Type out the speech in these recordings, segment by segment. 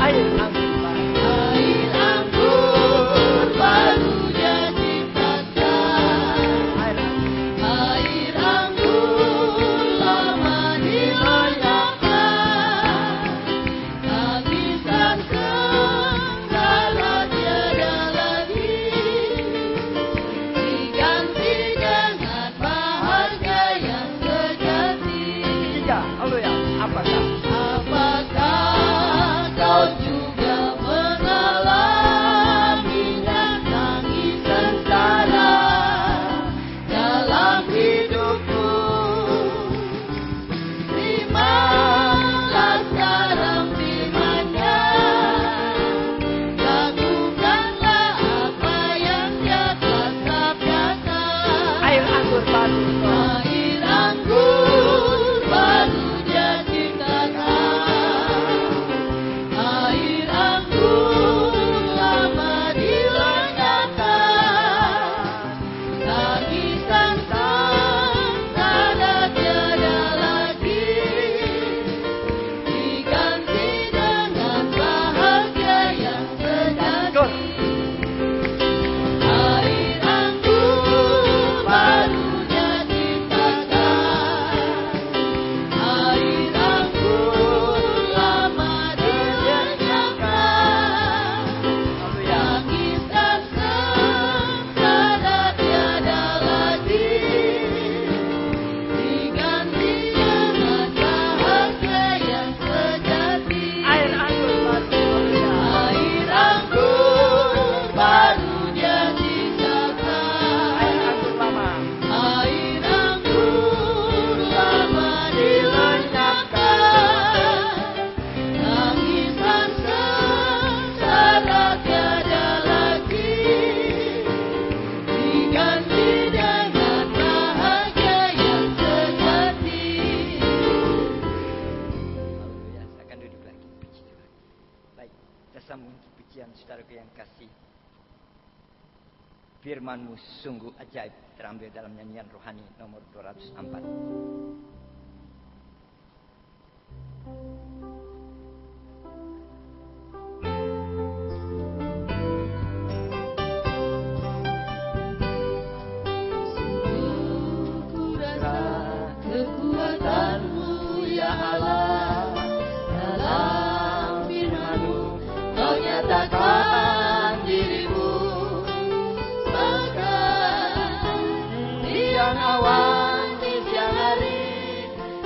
Air anggur baru jadi kata. Air anggur lama diloyokkan. Tangisan sengsara tiada lagi diganti dengan bahagia yang sejati. Tiga, haleluya. Apakah kau juga mengalaminya, tangis sengsara dalam hidupmu? Terimalah sekarang firman-Nya, lakukanlah apa yang Dia telah sabdakan. Air anggur baru Dia ciptakan. Air anggur lama dilenyapkan. Tangisan sengsara tiada lagi diganti dengan bahagia yang sejati. Air anggur baru Dia ciptakan. Air anggur lama dilenyapkan. Tangisan sengsara tiada lagi diganti dengan bahagia yang sejati. Air anggur baru Dia ciptakan. Air anggur lama dilenyapkan. Tangisan sengsara tiada lagi diganti dengan bahagia yang sejati. Haleluya. Akan duduk lagi, puji Tuhan. Baik, kita sambung pujian saudaraku yang kasih. Firman-Mu sungguh ajaib, terambil dalam nyanyian rohani nomor 204. Kekuatan-Mu ya Allah, dalam firman-Mu Kau nyatakan diri-Mu sebagai siang awan di siang hari,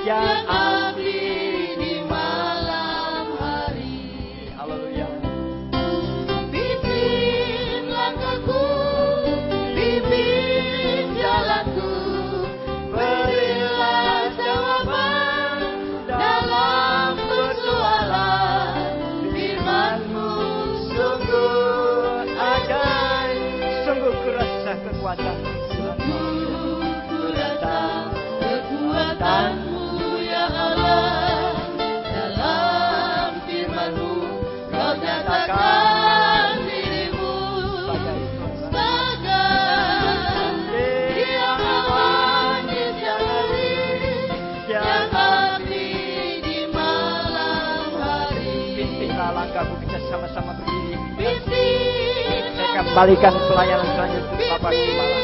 yang api di malam hari. Haleluya. Pimpin langkahku, pimpin jalanku, berilah jawaban dalam persoalan. Firman-Mu sungguh ajaib, sungguh kurasa kekuatan. Kekuatan-Mu ya Allah, dalam firman-Mu Kau nyatakan diri-Mu sebagai siang awan di siang hari, yang api di malam hari. Pimpinlah langkahku, kita sama-sama berdiri. Saya kembalikan pelayanan selanjutnya Bapak Kepala.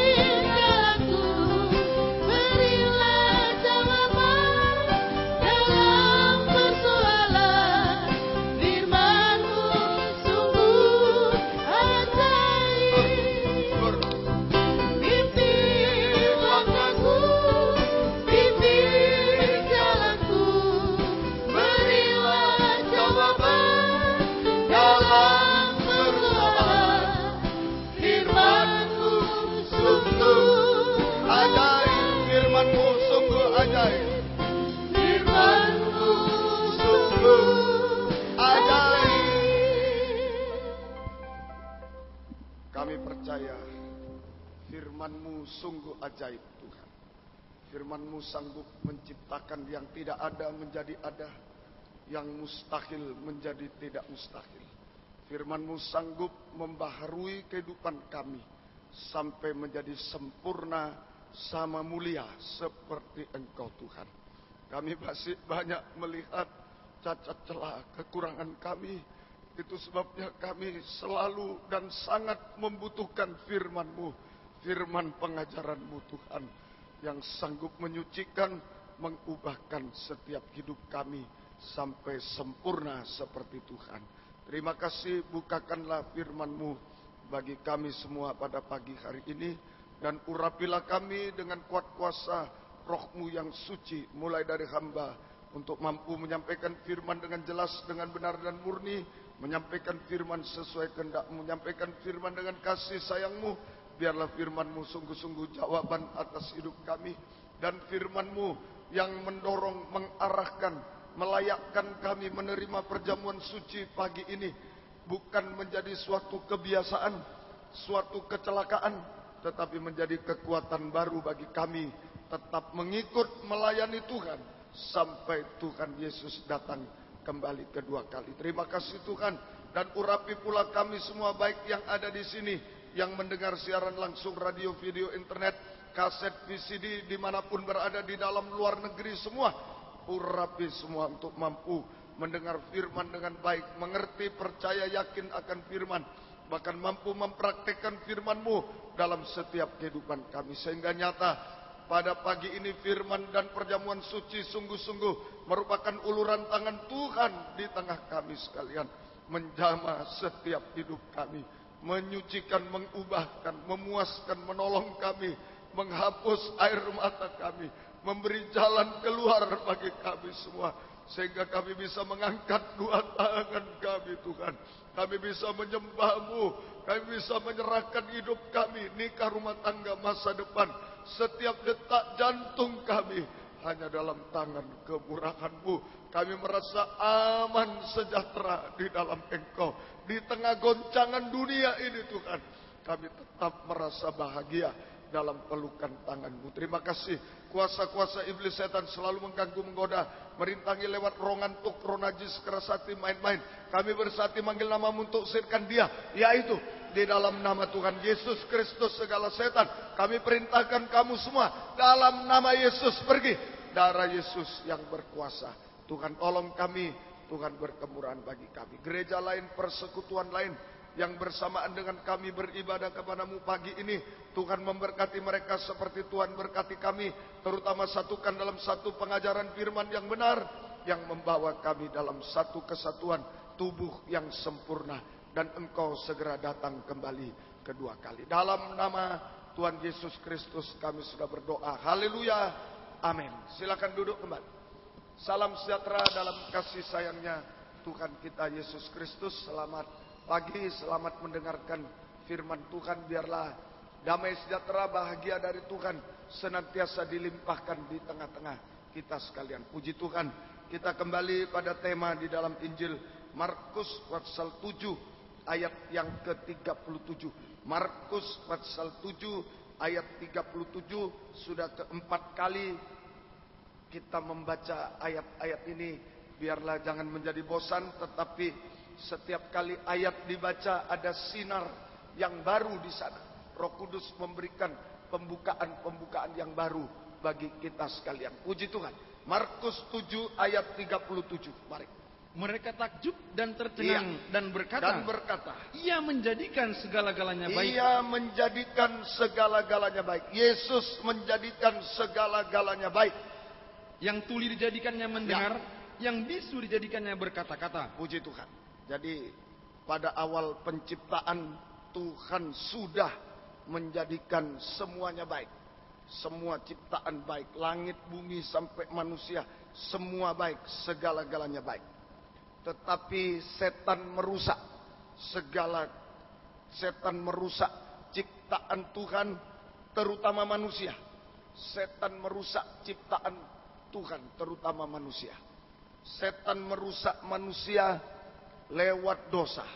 Kami percaya firman-Mu sungguh ajaib Tuhan. Firman-Mu sanggup menciptakan yang tidak ada menjadi ada, yang mustahil menjadi tidak mustahil. Firman-Mu sanggup membaharui kehidupan kami sampai menjadi sempurna sama mulia seperti Engkau Tuhan. Kami masih banyak melihat cacat celah kekurangan kami, Itu sebabnya kami selalu dan sangat membutuhkan firman-Mu, firman pengajaran-Mu Tuhan, yang sanggup menyucikan, mengubahkan setiap hidup kami sampai sempurna seperti Tuhan. Terima kasih, bukakanlah firman-Mu bagi kami semua pada pagi hari ini, dan urapilah kami dengan kuat kuasa Roh-Mu yang suci, mulai dari hamba, untuk mampu menyampaikan firman dengan jelas, dengan benar dan murni, menyampaikan firman sesuai kehendak-Mu, menyampaikan firman dengan kasih sayang-Mu. Biarlah firman-Mu sungguh-sungguh jawaban atas hidup kami, dan firman-Mu yang mendorong, mengarahkan, melayakkan kami menerima perjamuan suci pagi ini, bukan menjadi suatu kebiasaan, suatu kecelakaan, tetapi menjadi kekuatan baru bagi kami tetap mengikut melayani Tuhan sampai Tuhan Yesus datang kembali kedua kali. Terima kasih Tuhan, dan urapi pula kami semua, baik yang ada di sini, yang mendengar siaran langsung radio, video, internet, kaset, VCD, dimanapun berada di dalam luar negeri semua. Urapi semua untuk mampu mendengar firman dengan baik, mengerti, percaya, yakin akan firman, bahkan mampu mempraktikkan firman-Mu dalam setiap kehidupan kami, sehingga nyata pada pagi ini firman dan perjamuan suci sungguh-sungguh merupakan uluran tangan Tuhan di tengah kami sekalian, menjamah setiap hidup kami, menyucikan, mengubahkan, memuaskan, menolong kami, menghapus air mata kami, memberi jalan keluar bagi kami semua, sehingga kami bisa mengangkat dua tangan kami Tuhan. Kami bisa menyembah-Mu, kami bisa menyerahkan hidup kami, nikah, rumah tangga, masa depan, setiap detak jantung kami hanya dalam tangan kemurahan-Mu. Kami merasa aman, sejahtera di dalam Engkau. Di tengah goncangan dunia ini Tuhan, kami tetap merasa bahagia dalam pelukan tangan-Mu. Terima kasih. Kuasa-kuasa iblis setan selalu mengganggu, menggoda, merintangi lewat roh ngantuk, roh najis, keras hati, main-main. Kami bersati manggil nama-Mu untuk usirkan dia, yaitu di dalam nama Tuhan Yesus Kristus segala setan. Kami perintahkan kamu semua dalam nama Yesus pergi. Darah Yesus yang berkuasa. Tuhan tolong kami, Tuhan berkemurahan bagi kami. Gereja lain, persekutuan lain yang bersamaan dengan kami beribadah kepada-Mu pagi ini, Tuhan memberkati mereka seperti Tuhan berkati kami, terutama satukan dalam satu pengajaran firman yang benar, yang membawa kami dalam satu kesatuan tubuh yang sempurna, dan Engkau segera datang kembali kedua kali. Dalam nama Tuhan Yesus Kristus kami sudah berdoa. Haleluya, amin. Silakan duduk kembali. Salam sejahtera dalam kasih sayangnya Tuhan kita Yesus Kristus. Selamat pagi, selamat mendengarkan firman Tuhan. Biarlah damai sejahtera, bahagia dari Tuhan senantiasa dilimpahkan di tengah-tengah kita sekalian. Puji Tuhan, kita kembali pada tema di dalam Injil Markus pasal 7 ayat yang ke-37. Markus pasal 7 ayat 37. Sudah keempat kali kita membaca ayat-ayat ini. Biarlah jangan menjadi bosan, tetapi setiap kali ayat dibaca ada sinar yang baru di sana. Roh Kudus memberikan pembukaan yang baru bagi kita sekalian. Puji Tuhan. Markus 7 ayat 37. Mari. Mereka takjub dan tercengang dan berkata, Ia menjadikan segala-galanya baik. Ia menjadikan segala-galanya baik. Yesus menjadikan segala-galanya baik. Yang tuli dijadikannya mendengar, yang bisu dijadikannya berkata-kata. Puji Tuhan. Jadi pada awal penciptaan Tuhan sudah menjadikan semuanya baik. Semua ciptaan baik. Langit, bumi sampai manusia, semua baik. Segala-galanya baik. Tetapi setan merusak setan merusak ciptaan Tuhan, terutama manusia. Setan merusak ciptaan Tuhan, terutama manusia. Setan merusak manusia lewat dosa.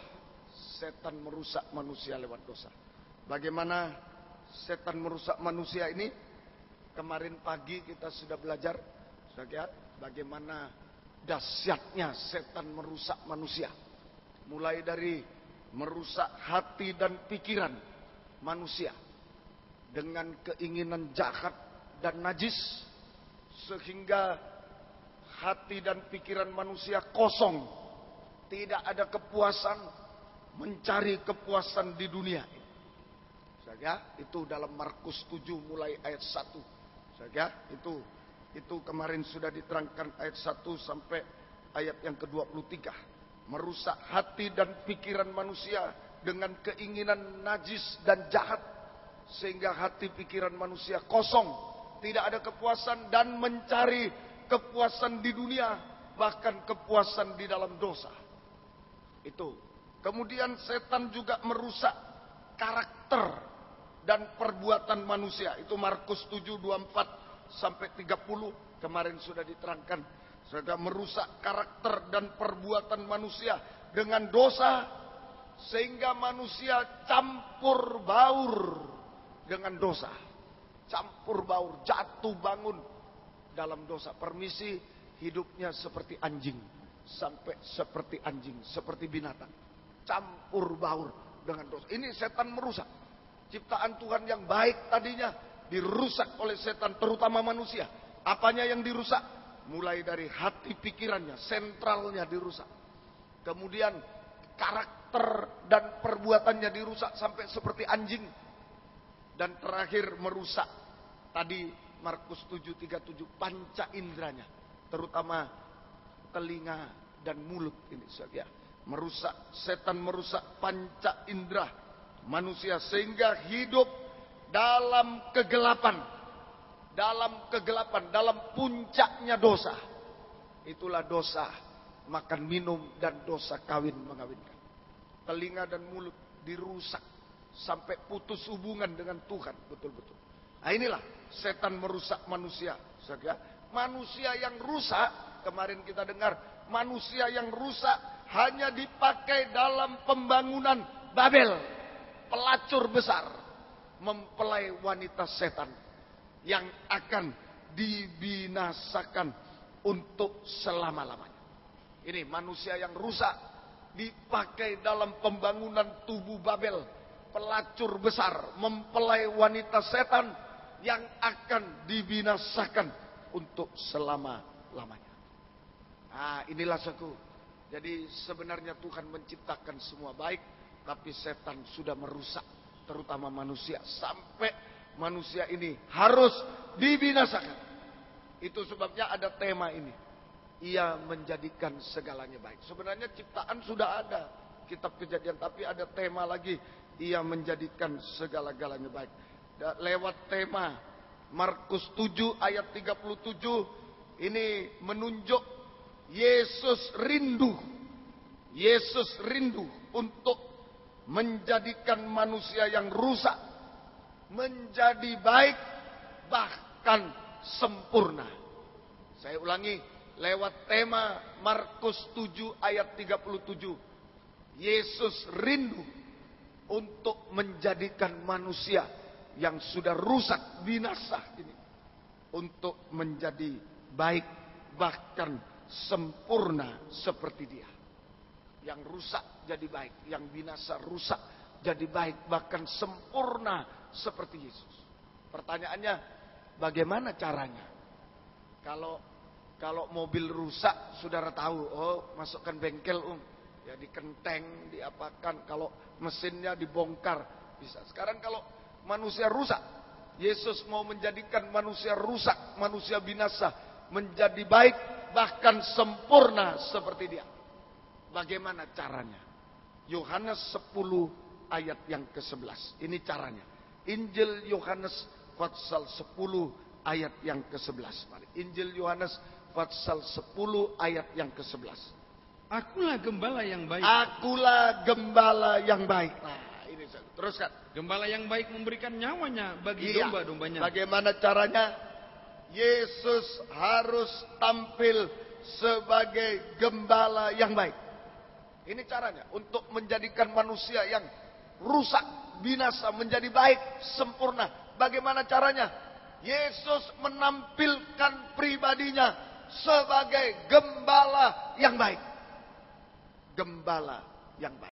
Setan merusak manusia lewat dosa. Bagaimana setan merusak manusia ini? Kemarin pagi kita sudah belajar, bagaimana dahsyatnya setan merusak manusia. Mulai dari merusak hati dan pikiran manusia dengan keinginan jahat dan najis, sehingga hati dan pikiran manusia kosong, Tidak ada kepuasan, mencari kepuasan di dunia. Saja, itu dalam Markus 7 mulai ayat 1. Saja, itu kemarin sudah diterangkan ayat 1 sampai ayat yang ke-23. Merusak hati dan pikiran manusia dengan keinginan najis dan jahat, sehingga hati pikiran manusia kosong, tidak ada kepuasan, dan mencari kepuasan di dunia, bahkan kepuasan di dalam dosa. Itu. Kemudian setan juga merusak karakter dan perbuatan manusia. Itu Markus 7:24 sampai 30 kemarin sudah diterangkan. Sudah merusak karakter dan perbuatan manusia dengan dosa, sehingga manusia campur baur dengan dosa. Campur baur, jatuh bangun dalam dosa. Permisi, hidupnya seperti anjing. Sampai seperti anjing, seperti binatang. Campur baur dengan dosa. Ini setan merusak. Ciptaan Tuhan yang baik tadinya dirusak oleh setan, terutama manusia. Apanya yang dirusak? Mulai dari hati pikirannya, sentralnya dirusak. Kemudian karakter dan perbuatannya dirusak sampai seperti anjing. Dan terakhir merusak tadi Markus 7:37 panca inderanya, terutama telinga dan mulut ini saja. Merusak, setan merusak panca indera manusia sehingga hidup dalam kegelapan, dalam puncaknya dosa. Itulah dosa makan minum dan dosa kawin mengawinkan. Telinga dan mulut dirusak sampai putus hubungan dengan Tuhan, betul-betul. Nah, inilah setan merusak manusia. Manusia yang rusak, kemarin kita dengar, manusia yang rusak hanya dipakai dalam pembangunan Babel, pelacur besar, mempelai wanita setan yang akan dibinasakan untuk selama-lamanya. Ini manusia yang rusak dipakai dalam pembangunan tubuh Babel, pelacur besar, mempelai wanita setan yang akan dibinasakan untuk selama-lamanya. Nah, inilah saudaraku. Jadi sebenarnya Tuhan menciptakan semua baik, tapi setan sudah merusak, terutama manusia, sampai manusia ini harus dibinasakan. Itu sebabnya ada tema ini. Ia menjadikan segalanya baik. Sebenarnya ciptaan sudah ada, kitab Kejadian, tapi ada tema lagi. Ia menjadikan segala-galanya baik. Lewat tema Markus 7 ayat 37 ini menunjuk Yesus rindu. Yesus rindu untuk menjadikan manusia yang rusak menjadi baik, bahkan sempurna. Saya ulangi, lewat tema Markus 7 ayat 37. Yesus rindu untuk menjadikan manusia yang sudah rusak, binasa ini, untuk menjadi baik, bahkan sempurna seperti Dia. Yang rusak jadi baik, yang binasa rusak jadi baik, bahkan sempurna seperti Yesus. Pertanyaannya, bagaimana caranya? Kalau mobil rusak, saudara tahu, oh masukkan bengkel, ya dikenteng, diapakan. Kalau mesinnya dibongkar, bisa. Sekarang kalau manusia rusak, Yesus mau menjadikan manusia rusak, manusia binasa menjadi baik, bahkan sempurna seperti Dia. Bagaimana caranya? Yohanes 10 ayat yang ke-11. Ini caranya. Injil Yohanes pasal 10 ayat yang ke-11. Injil Yohanes pasal 10 ayat yang ke-11. Akulah gembala yang baik. Akulah gembala yang baik. Nah, ini teruskan. Gembala yang baik memberikan nyawanya bagi domba-dombanya. Bagaimana caranya? Yesus harus tampil sebagai gembala yang baik. Ini caranya untuk menjadikan manusia yang rusak, binasa menjadi baik, sempurna. Bagaimana caranya? Yesus menampilkan pribadinya sebagai gembala yang baik. Gembala yang baik.